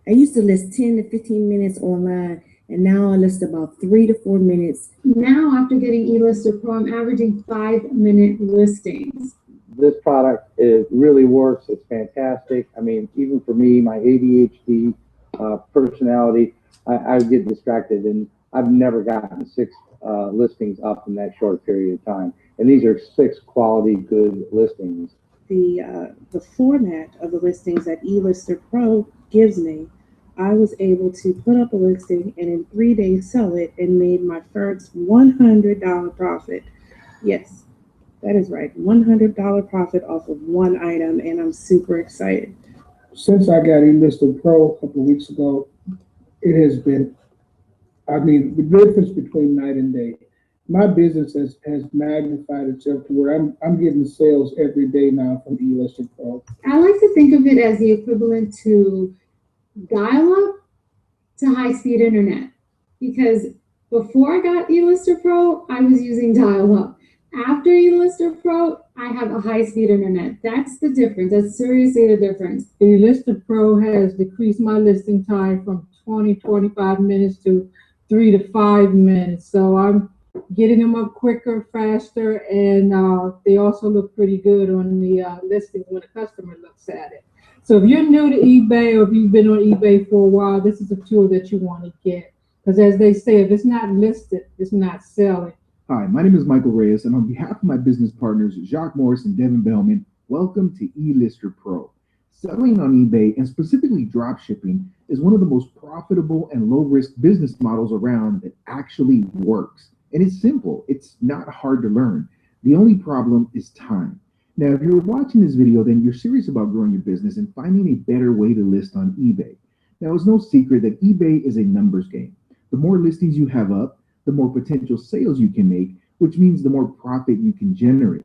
I used to list 10 to 15 minutes online, and now I list about 3 to 4 minutes. Now, after getting Elister Pro, I'm averaging 5-minute listings. This product, it really works. It's fantastic. I mean, even for me, my ADHD personality, I get distracted, and I've never gotten 6 listings up in that short period of time. And these are 6 quality, good listings. The format of the listings that Elister Pro gives me, I was able to put up a listing and in 3 days sell it and made my first $100 profit. Yes, that is right, $100 profit off of one item, and I'm super excited. Since I got Elister Pro a couple of weeks ago, it has been, I mean, the difference between night and day. My business has magnified itself to where I'm getting sales every day now from Elister Pro. I like to think of it as the equivalent to dial-up to high-speed internet, because before I got Elister Pro, I was using dial-up. After Elister Pro, I have a high-speed internet. That's the difference. That's seriously the difference. Elister Pro has decreased my listing time from 25 minutes to 3 to 5 minutes. So I'm getting them up quicker, faster, and they also look pretty good on the listing when a customer looks at it. So if you're new to eBay, or if you've been on eBay for a while, this is a tool that you want to get. Because as they say, if it's not listed, it's not selling. Hi, my name is Michael Reyes, and on behalf of my business partners, Jacques Morris and Devin Bellman, welcome to Elister Pro. Selling on eBay, and specifically drop shipping, is one of the most profitable and low-risk business models around that actually works. And it's simple. It's not hard to learn. The only problem is time. Now, if you're watching this video, then you're serious about growing your business and finding a better way to list on eBay. Now, it's no secret that eBay is a numbers game. The more listings you have up, the more potential sales you can make, which means the more profit you can generate.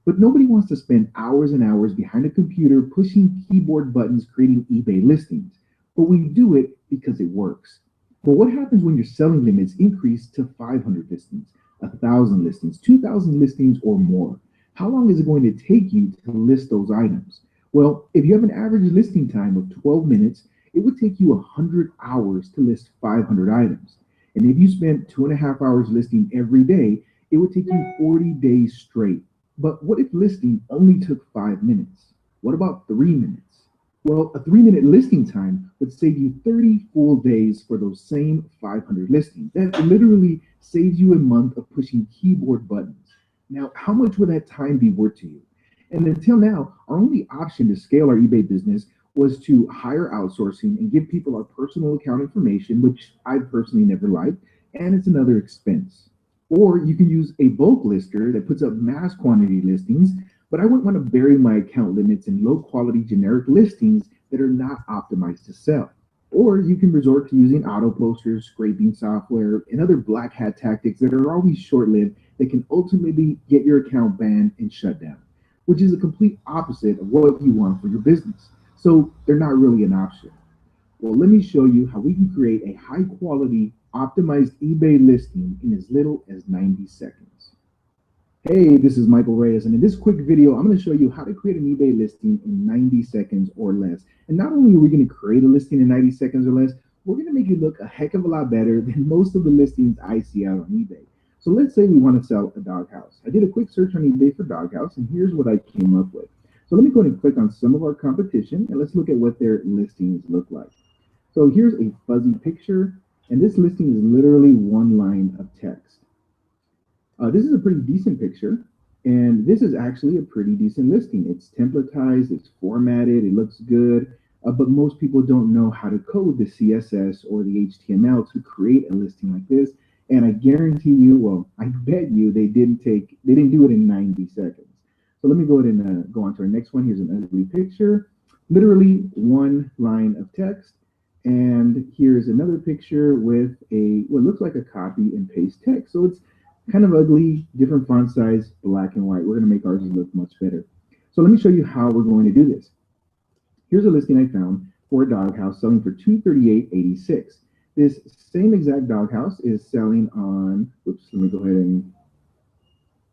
But nobody wants to spend hours and hours behind a computer pushing keyboard buttons creating eBay listings. But we do it because it works. But what happens when your selling limits increase to 500 listings, 1,000 listings, 2,000 listings or more? How long is it going to take you to list those items? Well, if you have an average listing time of 12 minutes, it would take you 100 hours to list 500 items. And if you spent 2.5 hours listing every day, it would take you 40 days straight. But what if listing only took 5 minutes? What about 3 minutes? Well, a 3-minute listing time would save you 30 full days for those same 500 listings. That literally saves you a month of pushing keyboard buttons. Now, how much would that time be worth to you? And until now, our only option to scale our eBay business was to hire outsourcing and give people our personal account information, which I personally never liked, and it's another expense. Or you can use a bulk lister that puts up mass quantity listings, but I wouldn't want to bury my account limits in low quality generic listings that are not optimized to sell. Or you can resort to using auto posters, scraping software, and other black hat tactics that are always short-lived that can ultimately get your account banned and shut down, which is a complete opposite of what you want for your business. So they're not really an option. Well, let me show you how we can create a high-quality, optimized eBay listing in as little as 90 seconds. Hey, this is Michael Reyes, and in this quick video, I'm going to show you how to create an eBay listing in 90 seconds or less. And not only are we going to create a listing in 90 seconds or less, we're going to make it look a heck of a lot better than most of the listings I see out on eBay. So let's say we want to sell a doghouse. I did a quick search on eBay for doghouse, and here's what I came up with. So let me go ahead and click on some of our competition, and let's look at what their listings look like. So here's a fuzzy picture, and this listing is literally one line of text. This is a pretty decent picture, and this is actually a pretty decent listing. It's templatized, it's formatted, it looks good, but most people don't know how to code the CSS or the HTML to create a listing like this. And I guarantee you, well, I bet you they didn't do it in 90 seconds. So let me go ahead and go on to our next one. Here's an ugly picture, literally one line of text. And here's another picture with what looks like a copy and paste text. So it's kind of ugly, different font size, black and white. We're going to make ours look much better. So let me show you how we're going to do this. Here's a listing I found for a doghouse selling for $238.86. This same exact doghouse is selling on, oops, let me go ahead and,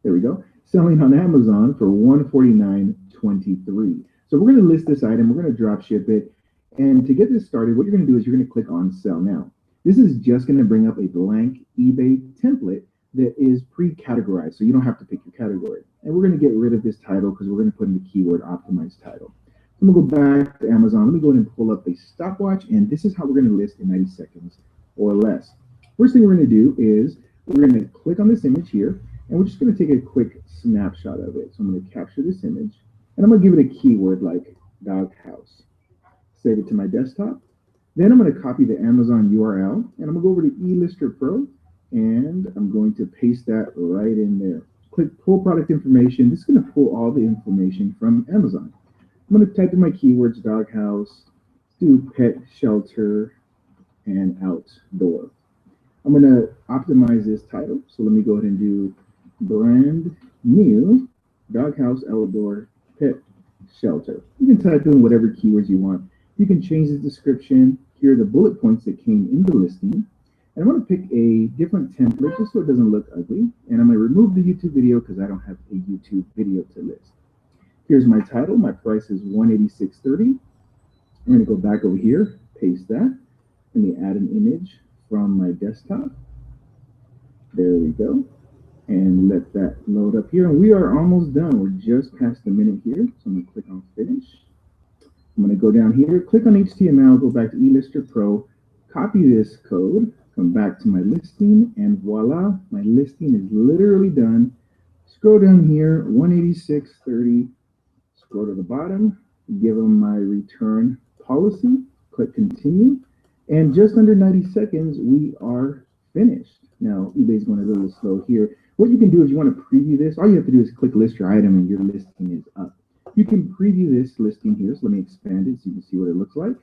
there we go, selling on Amazon for $149.23. So we're going to list this item, we're going to drop ship it, And to get this started, what you're going to do is you're going to click on Sell Now. This is just going to bring up a blank eBay template that is pre-categorized, so you don't have to pick your category. And we're going to get rid of this title because we're going to put in the keyword optimized title. I'm going to go back to Amazon. Let me go ahead and pull up a stopwatch, and this is how we're going to list in 90 seconds or less. First thing we're going to do is we're going to click on this image here, and we're just going to take a quick snapshot of it. So I'm going to capture this image, and I'm going to give it a keyword like doghouse. Save it to my desktop. Then I'm going to copy the Amazon URL, and I'm going to go over to Elister Pro, and I'm going to paste that right in there. Click pull product information. This is going to pull all the information from Amazon. I'm going to type in my keywords, doghouse, do pet shelter, and outdoor. I'm going to optimize this title. So let me go ahead and do brand new doghouse outdoor pet shelter. You can type in whatever keywords you want. You can change the description. Here are the bullet points that came in the listing. And I'm going to pick a different template just so it doesn't look ugly. And I'm going to remove the YouTube video because I don't have a YouTube video to list. Here's my title. My price is $186.30. I'm going to go back over here, paste that. Let me add an image from my desktop. There we go. And let that load up here. And we are almost done. We're just past the minute here. So I'm going to click on finish. I'm going to go down here, click on HTML, go back to Elister Pro, copy this code, come back to my listing, and voila, my listing is literally done. Scroll down here, $186.30, scroll to the bottom, give them my return policy, click continue, and just under 90 seconds, we are finished. Now, eBay's going a little slow here. What you can do if you want to preview this, all you have to do is click list your item and your listing is up. You can preview this listing here, so let me expand it so you can see what it looks like.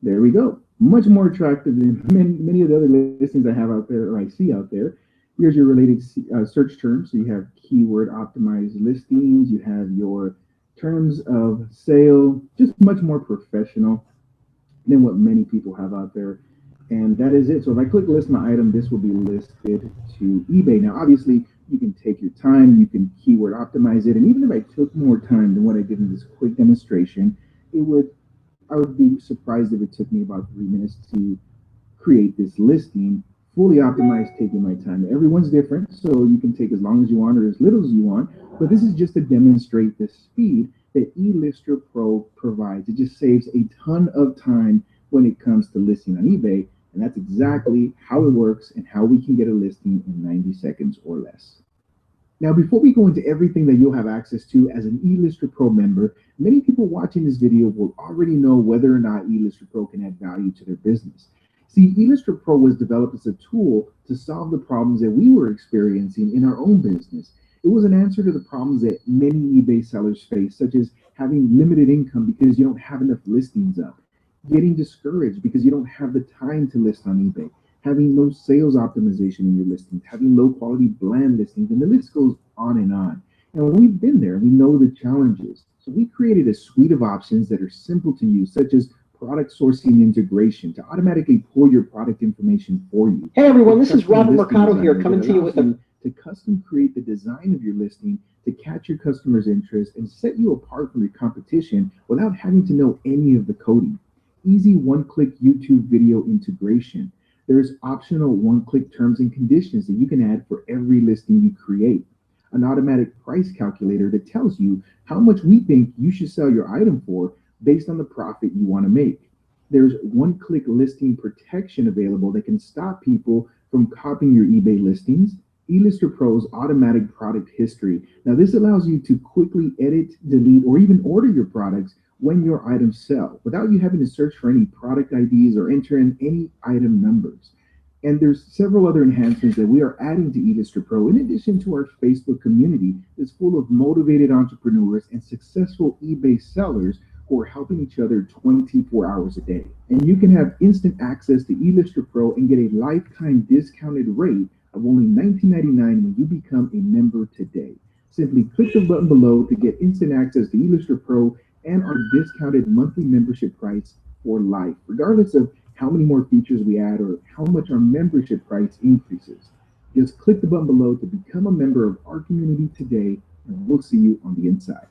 There we go. Much more attractive than many of the other listings I have out there or I see out there. Here's your related search terms. So you have keyword optimized listings. You have your terms of sale, just much more professional than what many people have out there. And that is it. So if I click list my item, this will be listed to eBay. Now, obviously, you can take your time, you can keyword optimize it. And even if I took more time than what I did in this quick demonstration, I would be surprised if it took me about 3 minutes to create this listing, fully optimized, taking my time. Everyone's different, so you can take as long as you want or as little as you want. But this is just to demonstrate the speed that Elister Pro provides. It just saves a ton of time when it comes to listing on eBay. And that's exactly how it works and how we can get a listing in 90 seconds or less. Now, before we go into everything that you'll have access to as an Elister Pro member, many people watching this video will already know whether or not Elister Pro can add value to their business. See, Elister Pro was developed as a tool to solve the problems that we were experiencing in our own business. It was an answer to the problems that many eBay sellers face, such as having limited income because you don't have enough listings up, getting discouraged because you don't have the time to list on eBay, having no sales optimization in your listings, having low quality bland listings, and the list goes on and on. And we've been there, we know the challenges. So we created a suite of options that are simple to use, such as product sourcing integration to automatically pull your product information for you. Hey everyone, this is Robert Mercado here, coming to you with to custom create the design of your listing to catch your customers' interest and set you apart from your competition without having to know any of the coding. Easy one-click YouTube video integration. There's optional one-click terms and conditions that you can add for every listing you create. An automatic price calculator that tells you how much we think you should sell your item for based on the profit you want to make. There's one-click listing protection available that can stop people from copying your eBay listings. Elister Pro's automatic product history. Now, this allows you to quickly edit, delete, or even order your products when your items sell without you having to search for any product IDs or enter in any item numbers. And there's several other enhancements that we are adding to Elister Pro in addition to our Facebook community that's full of motivated entrepreneurs and successful eBay sellers who are helping each other 24 hours a day. And you can have instant access to Elister Pro and get a lifetime discounted rate of only $19.99 when you become a member today. Simply click the button below to get instant access to Elister Pro and our discounted monthly membership price for life, regardless of how many more features we add or how much our membership price increases. Just click the button below to become a member of our community today, and we'll see you on the inside.